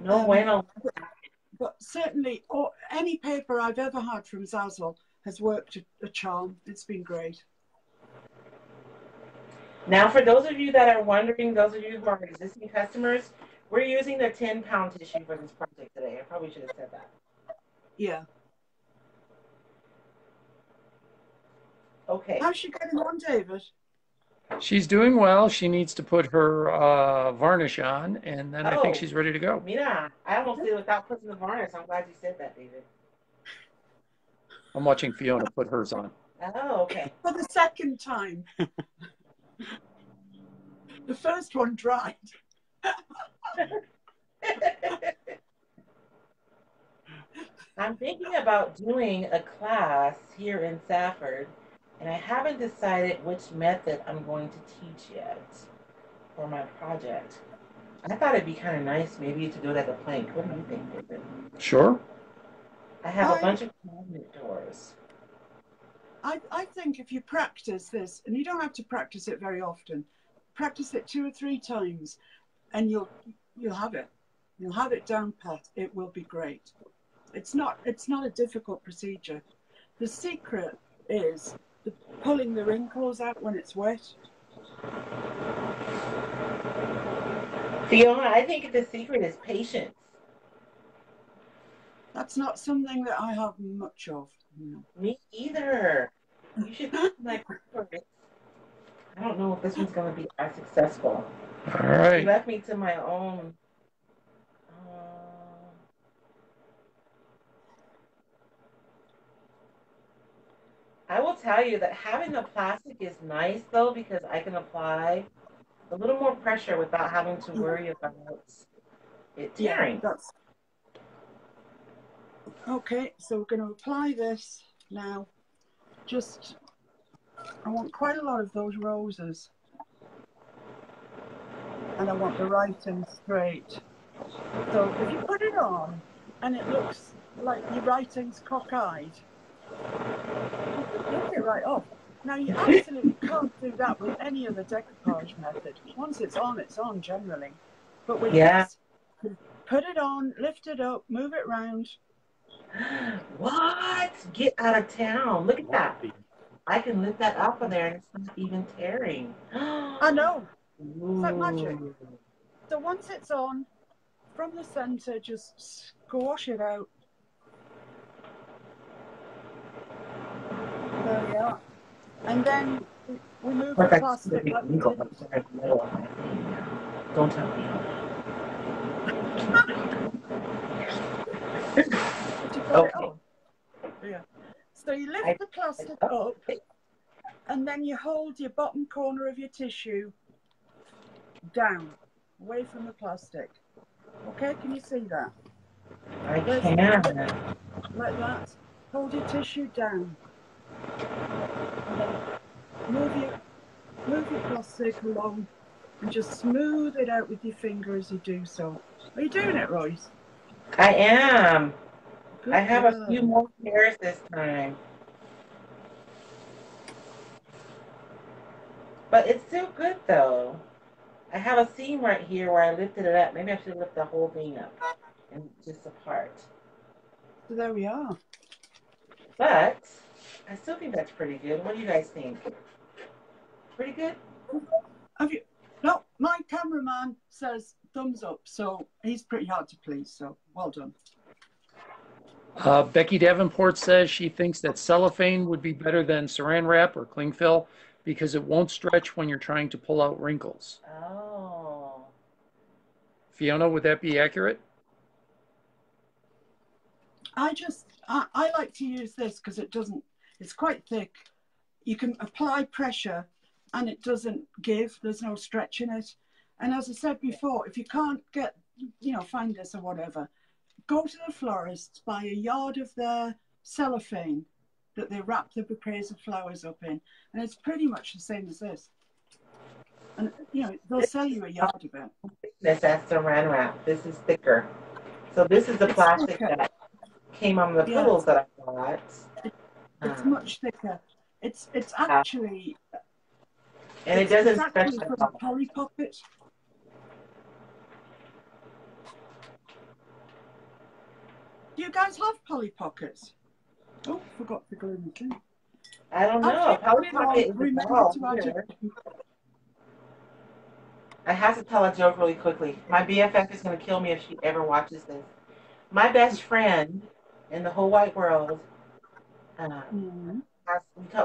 No bueno. But certainly, any paper I've ever had from Zazzle has worked a charm. It's been great. Now, for those of you that are wondering, those of you who are existing customers, we're using the 10-pound tissue for this project today. I probably should have said that. Yeah. Okay. How's she getting on, David? She's doing well. She needs to put her varnish on, and then I think she's ready to go. Mira, I almost did it without putting the varnish. I'm glad you said that, David. I'm watching Fiona put hers on. Oh, okay. For the second time. The first one dried. I'm thinking about doing a class here in Safford, and I haven't decided which method I'm going to teach yet for my project. I thought it'd be kind of nice maybe to do it at the plank. What do you think, David? Sure. I have a bunch of cabinet doors. I think if you practice this, and you don't have to practice it very often, practice it 2 or 3 times, and you'll have it. You'll have it down pat. It will be great. It's not a difficult procedure. The secret is pulling the wrinkles out when it's wet. Fiona, I think the secret is patience. That's not something that I have much of. No. Me either. You should be my favorite. I don't know if this one's going to be as successful. All right. You left me to my own. I will tell you that having the plastic is nice, though, because I can apply a little more pressure without having to worry about it tearing. Yeah, okay, so we're going to apply this now. I want quite a lot of those roses. And I want the writing straight. So if you put it on and it looks like your writing's cockeyed, you could take it right off. Now you absolutely can't do that with any other decoupage method. Once it's on generally. But with this, put it on, lift it up, move it round. What? Get out of town. Look at that. I can lift that up in there and it's not even tearing. I know. It's like magic. So once it's on, from the center, just squash it out. There we are. And then we move the plastic like we did. Don't tell me. Okay. Yeah. So you lift the plastic up And then you hold your bottom corner of your tissue down, away from the plastic. Okay, can you see that? I can. Like that. Hold your tissue down. And then move your plastic along and just smooth it out with your finger as you do so. Are you doing it, Royce? I am. Good I have girl. a few more hairs this time. But it's still good though. I have a seam right here where I lifted it up. Maybe I should lift the whole thing up and just a part. So there we are. But I still think that's pretty good. What do you guys think? Pretty good? Have you? No, my cameraman says thumbs up, so he's pretty hard to please. So well done. Becky Davenport says she thinks that cellophane would be better than saran wrap or cling film because it won't stretch when you're trying to pull out wrinkles. Oh. Fiona, would that be accurate? I like to use this because it's quite thick. You can apply pressure and it doesn't give, there's no stretch in it. And as I said before, if you can't get, find this or whatever, go to the florist, buy a yard of their cellophane that they wrap the bouquets of flowers up in. And it's pretty much the same as this. And, they'll sell you a yard of it. That's saran wrap. This is thicker. So this is the It's plastic thicker. that came on the pillows that I bought. It's much thicker. It's actually... And it doesn't it's stretch actually from a Polly Pocket. Do you guys have Polly Pockets? Oh, forgot to glue the thing. I don't know. Polly Pocket is remember to add here. I have to tell a joke really quickly. My BFF is going to kill me if she ever watches this. My best friend in the whole wide world,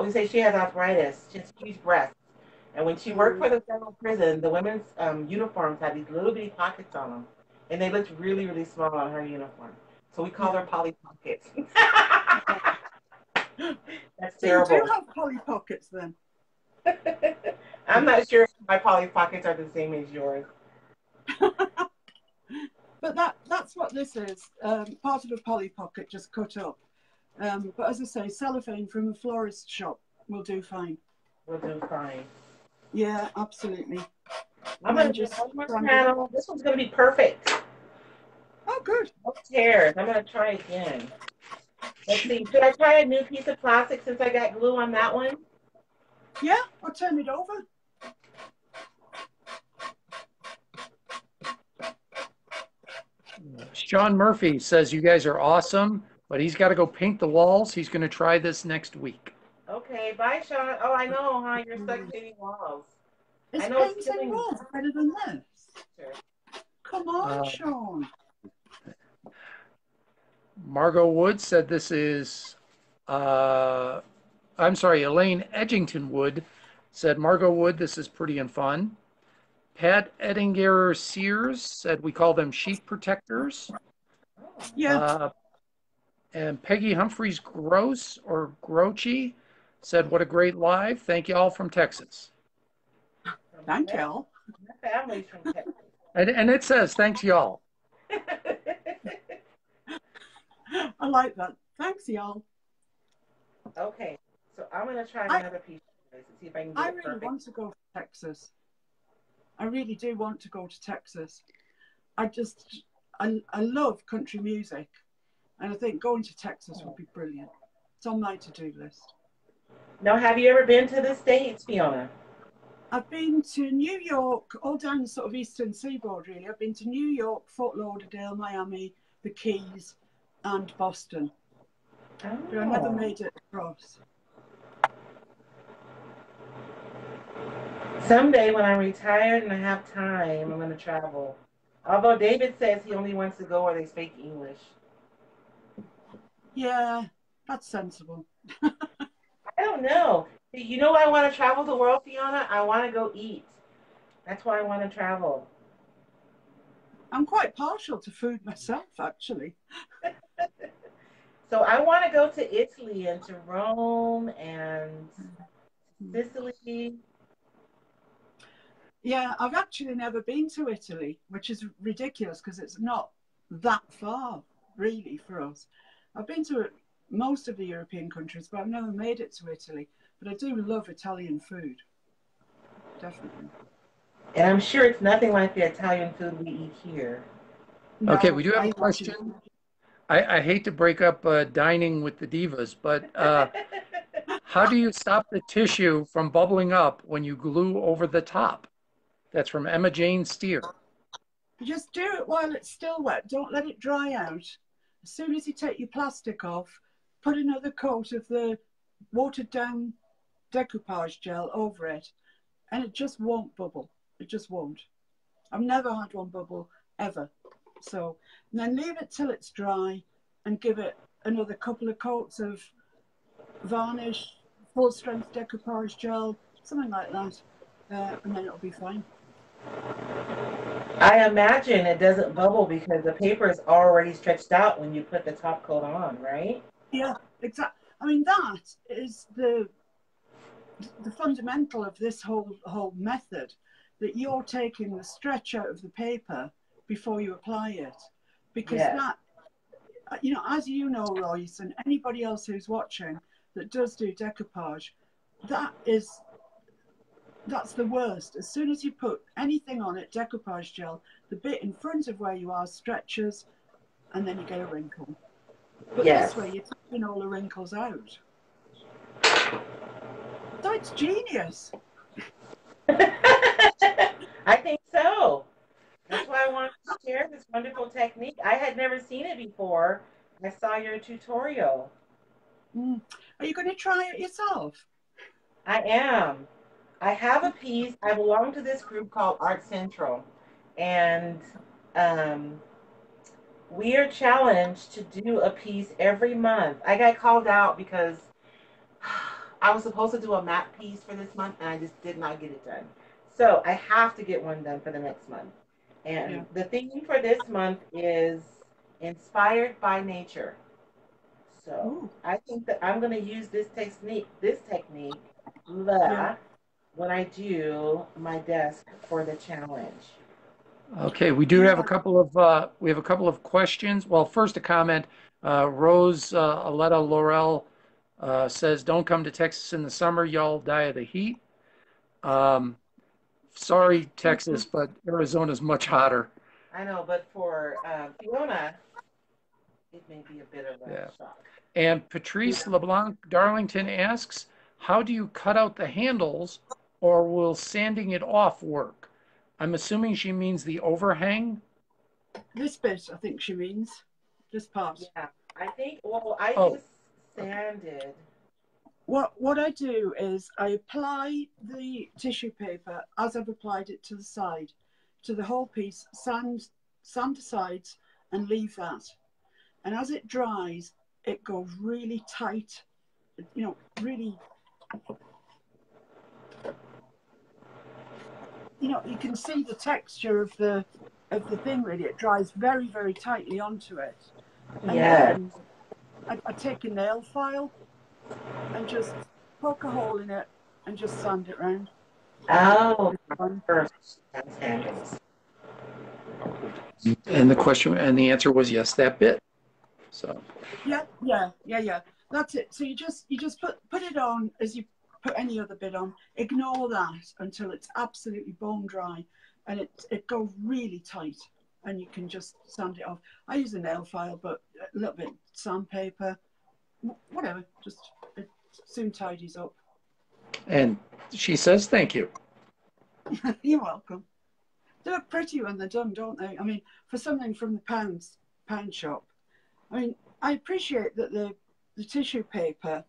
we say she has arthritis. She has huge breasts. And when she worked for the federal prison, the women's uniforms had these little bitty pockets on them. And they looked really, really small on her uniform. So we called her Polly Pockets. That's terrible. So you do have Polly Pockets then? I'm not sure if my Polly Pockets are the same as yours. But that's what this is. Part of a Polly Pocket just cut up. But as I say, cellophane from a florist shop will do fine. Will do fine. Yeah, absolutely. I'm going to just panel. This one's going to be perfect. Oh, good. No tears. I'm going to try again. Let's see. Should I try a new piece of plastic since I got glue on that one? Yeah, I'll turn it over. Sean Murphy says you guys are awesome, but he's got to go paint the walls. He's going to try this next week. Okay, bye, Sean. Oh, I know, huh? You're stuck painting walls. Is I know painting walls better than this? Sure. Come on, Sean. Margot Wood said this is, I'm sorry, Elaine Edgington Wood said, Margot Wood, this is pretty and fun. Pat Ettinger Sears said, we call them sheet protectors. Yeah. And Peggy Humphreys Gross or Grochi said, what a great live. Thank you all from Texas. Thank y'all. My family's from Texas. And it says, thanks y'all. I like that. Thanks, y'all. Okay, so I'm going to try another piece of this and see if I can get it perfect. I really want to go to Texas. I really do want to go to Texas. I love country music. And I think going to Texas would be brilliant. It's on my to-do list. Now, have you ever been to the States, Fiona? I've been to New York, all down the sort of eastern seaboard, really. I've been to New York, Fort Lauderdale, Miami, the Keys, and Boston. Oh. But I never made it across. Someday when I'm retired and I have time, I'm going to travel. Although David says he only wants to go where they speak English. Yeah, that's sensible. I don't know. You know why I want to travel the world, Fiona? I want to go eat. That's why I want to travel. I'm quite partial to food myself, actually. So I want to go to Italy and to Rome and Sicily. Yeah, I've actually never been to Italy, which is ridiculous because it's not that far, really, for us. I've been to most of the European countries, but I've never made it to Italy. But I do love Italian food, definitely. And I'm sure it's nothing like the Italian food we eat here. Okay, we No, do have I a imagine. question. I hate to break up dining with the divas, but how do you stop the tissue from bubbling up when you glue over the top? That's from Emma Jane Steer. You just do it while it's still wet. Don't let it dry out. As soon as you take your plastic off, put another coat of the watered down decoupage gel over it, and it just won't bubble. It just won't. I've never had one bubble ever. So, and then leave it till it's dry and give it another couple of coats of varnish, full strength decoupage gel, something like that, and then it'll be fine. I imagine it doesn't bubble because the paper is already stretched out when you put the top coat on, right? Yeah, exactly. I mean, that is the fundamental of this whole method, that you're taking the stretch out of the paper before you apply it, because Yes. that, you know, as you know, Royce, and anybody else who's watching that does do decoupage, that's the worst. As soon as you put anything on it, decoupage gel, the bit in front of where you are stretches, and then you get a wrinkle. But Yes. this way, you're taking all the wrinkles out. So it's genius. I think so. That's why I wanted to share this wonderful technique. I had never seen it before. I saw your tutorial. Are you going to try it yourself? I am. I have a piece. I belong to this group called Art Central, and um, we are challenged to do a piece every month. I got called out because I was supposed to do a map piece for this month, and I just did not get it done. So I have to get one done for the next month. And the theme for this month is inspired by nature. So Ooh. I think that I'm going to use this technique, when I do my desk for the challenge. Okay, we do have a couple of questions. Well, first a comment. Rose Aletta Laurel says, "Don't come to Texas in the summer. Y'all die of the heat." Sorry, Texas, but Arizona's much hotter. I know, but for Fiona, it may be a bit of a shock. And Patrice LeBlanc Darlington asks, "How do you cut out the handles, or will sanding it off work?" I'm assuming she means the overhang. This bit, I think she means. This part. Yeah, I think, well, I just sanded. What I do is I apply the tissue paper as I've applied it to the side, to the whole piece, sand the sides, and leave that. And as it dries, it goes really tight, you know, really, you know, you can see the texture of the thing really. It dries very, very tightly onto it. And then I take a nail file and just poke a hole in it and just sand it round. Oh, and the answer was yes, that bit. So yeah. That's it. So you just put it on as you put any other bit on. Ignore that until it's absolutely bone dry, and it goes really tight, and you can just sand it off. I use a nail file, but a little bit sandpaper, whatever. Just it soon tidies up. And she says thank you. You're welcome. They look pretty when they're done, don't they? I mean, for something from the pound shop. I mean, I appreciate that the tissue paper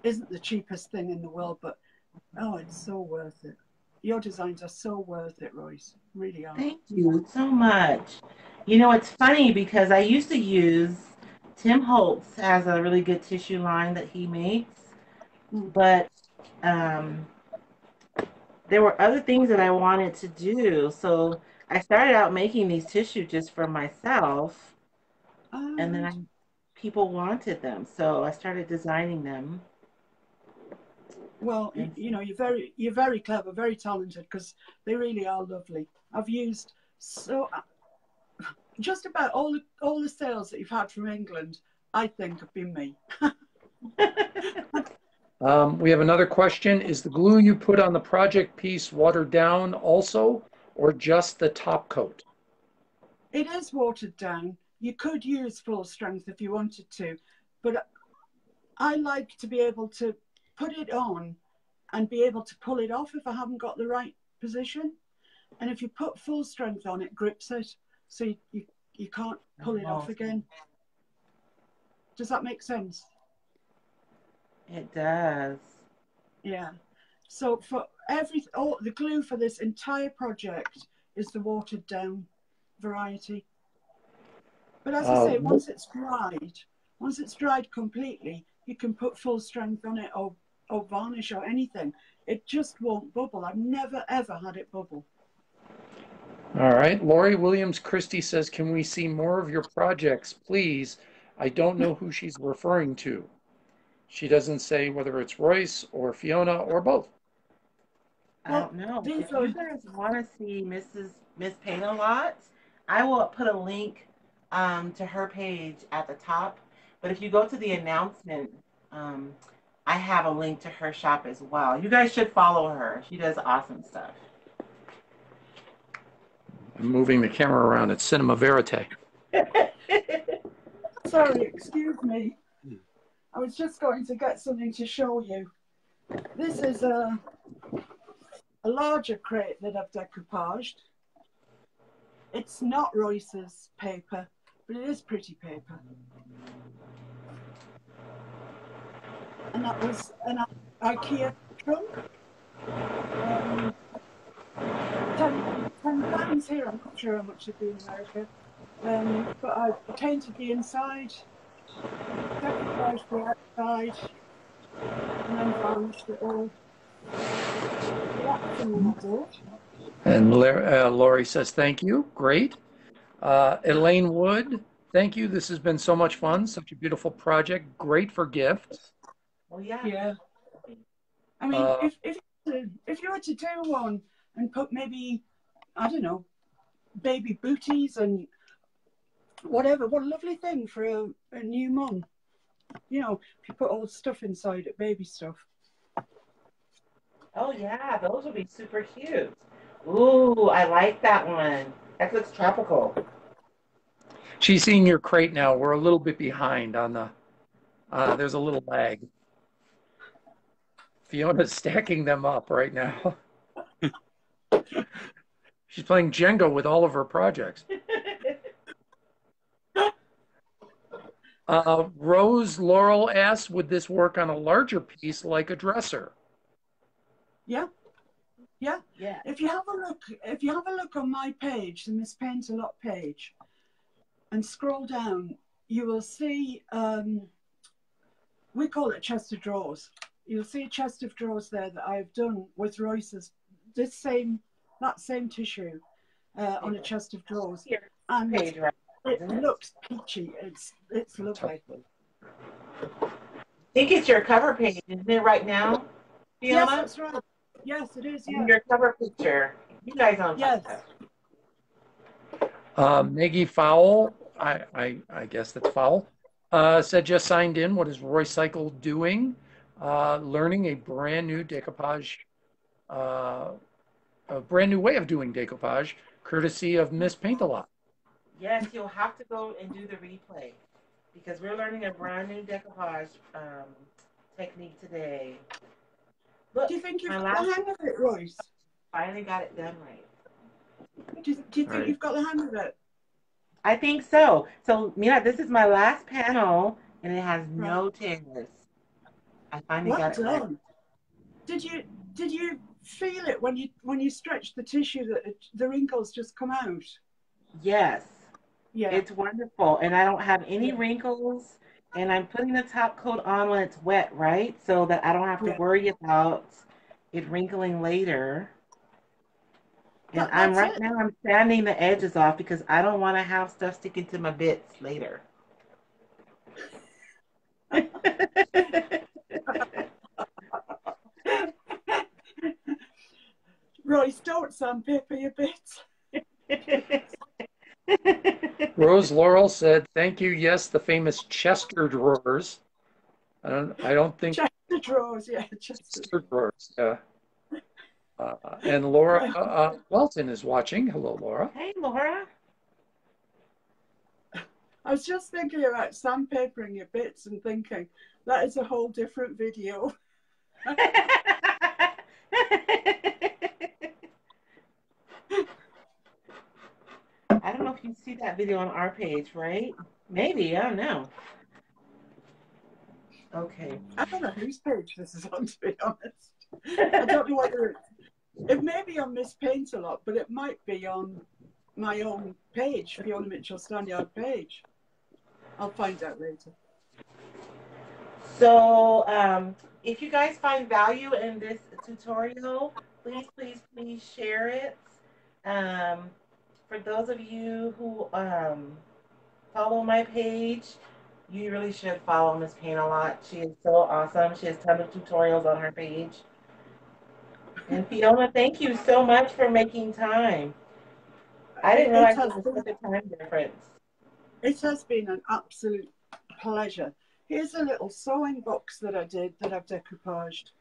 isn't the cheapest thing in the world, but oh, it's so worth it. Your designs are so worth it, Royce. Really are. Thank you so much. You know, it's funny because I used to use, Tim Holtz has a really good tissue line that he makes, but there were other things that I wanted to do. So I started out making these tissue just for myself, and then people wanted them, so I started designing them. Well, And you know, you're very clever, very talented, because they really are lovely. I've used just about all the sales that you've had from England, I think, have been me. We have another question. Is the glue you put on the project piece watered down also, or just the top coat? It is watered down. You could use full strength if you wanted to, but I like to be able to put it on and be able to pull it off if I haven't got the right position. And if you put full strength on, it grips it, so you can't pull it off again. Does that make sense? it does. Yeah. So for all the glue for this entire project is the watered down variety. But as I say, once it's dried completely, you can put full strength on it or varnish or anything. It just won't bubble. I've never ever had it bubble. All right. Lori Williams Christie says, can we see more of your projects, please? I don't know who she's referring to. She doesn't say whether it's Royce or Fiona or both. I don't know. These If are, you guys want to see Miss Paintalot, I will put a link to her page at the top. But if you go to the announcement, I have a link to her shop as well. You guys should follow her. She does awesome stuff. I'm moving the camera around. It's Cinema Verite. sorry, excuse me. I was just going to get something to show you. This is a larger crate that I've decoupaged. It's not Royce's paper, but it is pretty paper. And that was an IKEA trunk. 10 pounds here. I'm not sure how much it'd be in America. But I painted the inside, decoupaged the outside, and then varnished it all. That's something I did. And Lori says, thank you. Great. Elaine Wood, thank you. This has been so much fun. Such a beautiful project. Great for gifts. Oh yeah. Yeah. I mean, if you were to do one and put maybe, I don't know, baby booties and whatever, what a lovely thing for a new mum. You know, if you put all the stuff inside it, baby stuff. Oh yeah, those would be super cute. Ooh, I like that one. That looks tropical. She's seeing your crate now. We're a little bit behind on the, there's a little lag. Fiona's stacking them up right now. She's playing Jenga with all of her projects. Rose Laurel asks, would this work on a larger piece like a dresser? Yeah. Yeah. Yeah. If you have a look on my page, the Miss Paintalot page, and scroll down, you will see we call it chest of drawers. You'll see a chest of drawers there that I've done with Royce's that same tissue on a chest of drawers. Here, And page, right? it looks peachy. It's lovely. I think it's your cover page, isn't it, right now, Fiona? Yes, that's right. Yes, it is. Yeah. Your cover picture. You guys on Yes. Maggie Fowl, I guess that's Fowl, said just signed in. What is Roy Cycle doing? Learning a brand new decoupage, a brand new way of doing decoupage, courtesy of Miss Paintalot. Yes, you'll have to go and do the replay because we're learning a brand new decoupage technique today. Look, Do you think you've got the hang of it, Royce? Finally got it done right. Do you think Right. you've got the hang of it? I think so. So, Mia, this is my last panel, and it has no tears. I finally Well got it right. done. Did you feel it when you stretched the tissue that the wrinkles just come out? Yes. Yeah. It's wonderful, and I don't have any wrinkles, and I'm putting the top coat on when it's wet, right? So that I don't have to worry about it wrinkling later. And That's now I'm sanding the edges off because I don't want to have stuff sticking to my bits later. Royce, don't sandpaper your bits. Rose Laurel said, "Thank you. Yes, the famous Chester drawers. I don't think Check the drawers, yeah, just the Chester drawers. drawers. Yeah." And Laura Well, Welton is watching. Hello, Laura. Hey, Laura. I was just thinking about sandpapering your bits and thinking that is a whole different video. I don't know if you see that video on our page, right? Maybe, I don't know. Okay. I don't know whose page this is on, to be honest. I don't know whether it may be on Miss Paintalot, but it might be on my own page, Fiona Mitchell Stanyard page. I'll find out later. So, if you guys find value in this tutorial, please, please, please share it. For those of you who follow my page, you really should follow Miss Paintalot. She is so awesome. She has tons of tutorials on her page. And Fiona, thank you so much for making time. I didn't realize there was such a time difference. It has been an absolute pleasure. Here's a little sewing box that I did that I've decoupaged.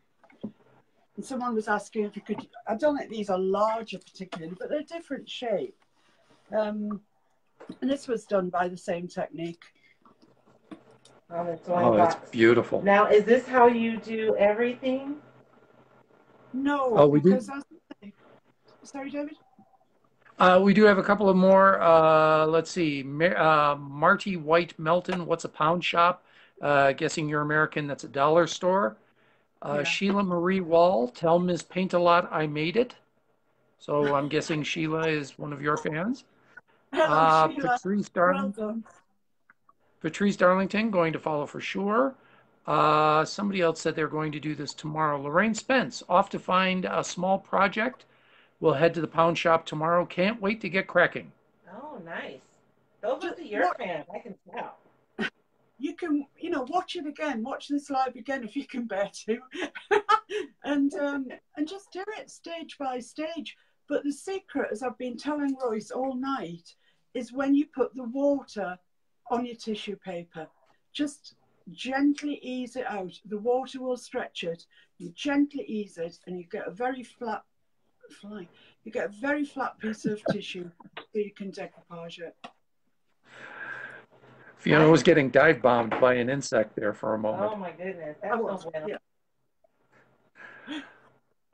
And someone was asking if you could, I don't think these are larger particularly, but they're different shape. And this was done by the same technique. Oh, it's beautiful. Now, is this how you do everything? No, we because do. Sorry, David? We do have a couple of more. Let's see. Marty White Melton, what's a pound shop? Guessing you're American, that's a dollar store. Yeah. Sheila Marie Wall, tell Ms. Paintalot I made it. So I'm guessing Sheila is one of your fans. Hello, Sheila. Well done. Patrice Darlington, going to follow for sure. Somebody else said they're going to do this tomorrow. Lorraine Spence, off to find a small project. We'll head to the pound shop tomorrow. Can't wait to get cracking. Oh, nice. Those are your fans. I can tell. You can, watch it again. Watch this live again if you can bear to, and just do it stage by stage. But the secret, as I've been telling Royce all night, is when you put the water on your tissue paper, just gently ease it out. The water will stretch it. You gently ease it, and you get a very flat. You get a very flat piece of tissue so you can decoupage it. Fiona was getting dive bombed by an insect there for a moment. Oh my goodness, that's so well. Yeah.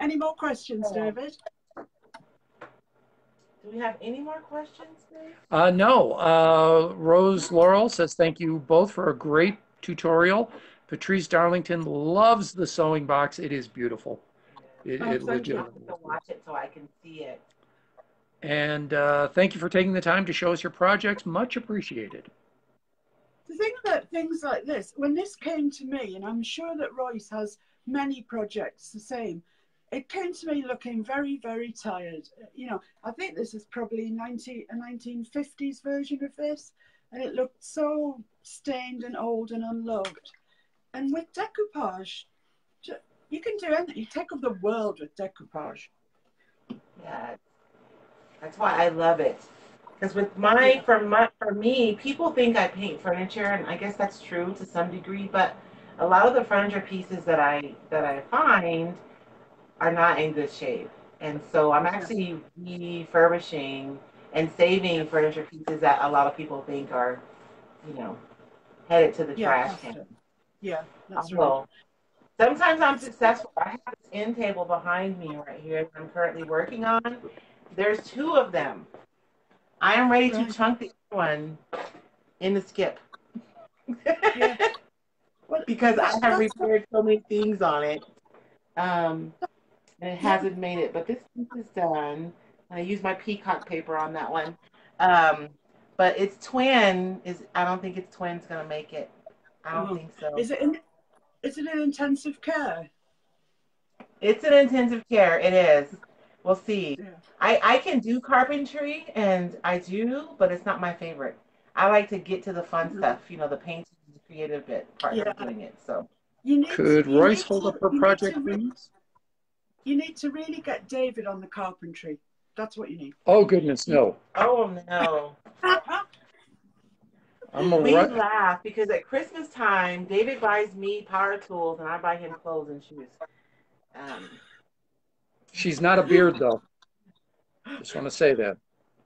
Any more questions, David? Do we have any more questions, please? No. Rose Laurel says thank you both for a great tutorial. Patrice Darlington loves the sewing box. It is beautiful. It legitimately. To watch it so I can see it. And thank you for taking the time to show us your projects. Much appreciated. The thing about things like this, when this came to me, and I'm sure that Royce has many projects the same, it came to me looking very, very tired. I think this is probably a 1950s version of this, and it looked so stained and old and unloved. And with decoupage, you can do anything. You take up the world with decoupage. Yeah, that's why I love it. Because with for me, people think I paint furniture, and I guess that's true to some degree. But a lot of the furniture pieces that I find are not in good shape, and so I'm actually refurbishing and saving furniture pieces that a lot of people think are, headed to the trash can. Yeah, that's right. Sometimes I'm successful. I have this end table behind me right here that I'm currently working on. There's 2 of them. I am ready to chunk the other one in the skip. Yeah. Because I have repaired so many things on it. And it hasn't made it. But this piece is done. I use my peacock paper on that one. But its twin I don't think its twin's gonna make it. I don't think so. Is it an intensive care? It's an intensive care. It is. We'll see. Yeah. I can do carpentry, and I do, but it's not my favorite. I like to get to the fun stuff, the painting, the creative part of doing it. So, could Royce hold up her project, please? you need to really get David on the carpentry. That's what you need. Oh, goodness, no. Oh no. I'm a We rut. laugh because at Christmas time, David buys me power tools and I buy him clothes and shoes. Um, She's not a beard, though. Just want to say that.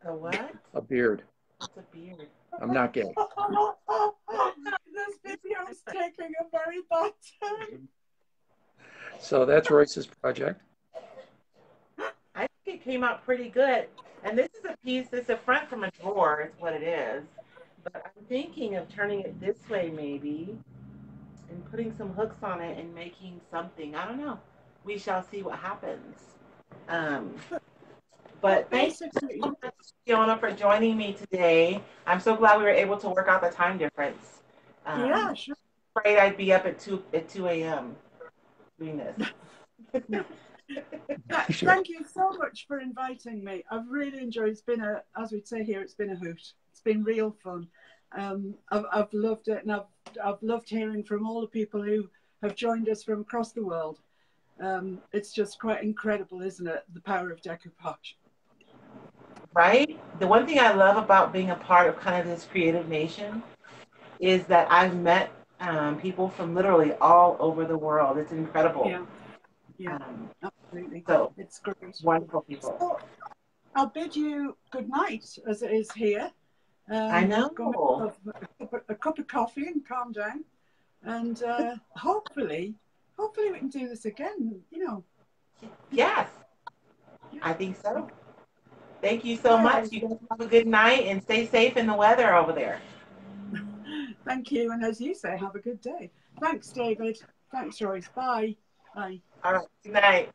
a what? A beard. What's a beard? I'm not gay. This video is taking a very bad turn. So that's Royce's project. I think it came out pretty good. And this is a piece, it's a front from a drawer, is what it is. But I'm thinking of turning it this way maybe and putting some hooks on it and making something. I don't know. We shall see what happens. But thanks so much, Fiona, for joining me today. I'm so glad we were able to work out the time difference. Yeah, sure. Afraid I'd be up at 2 a.m. doing this. Thank you so much for inviting me. I've really enjoyed it. It's been as we'd say here, it's been a hoot. It's been real fun. I've loved it, and I've loved hearing from all the people who have joined us from across the world. It's just quite incredible, isn't it? The power of decoupage. Right? The one thing I love about being a part of kind of this creative nation is that I've met people from literally all over the world. It's incredible. Yeah, absolutely. So it's great. Wonderful people. So, I'll bid you good night, as it is here. I know. Go make a cup of coffee and calm down, and hopefully we can do this again. You know. Yes, I think so. Thank you so much. You guys have a good night and stay safe in the weather over there. Thank you, and as you say, have a good day. Thanks, David. Thanks, Royce. Bye. Bye. All right. Good night.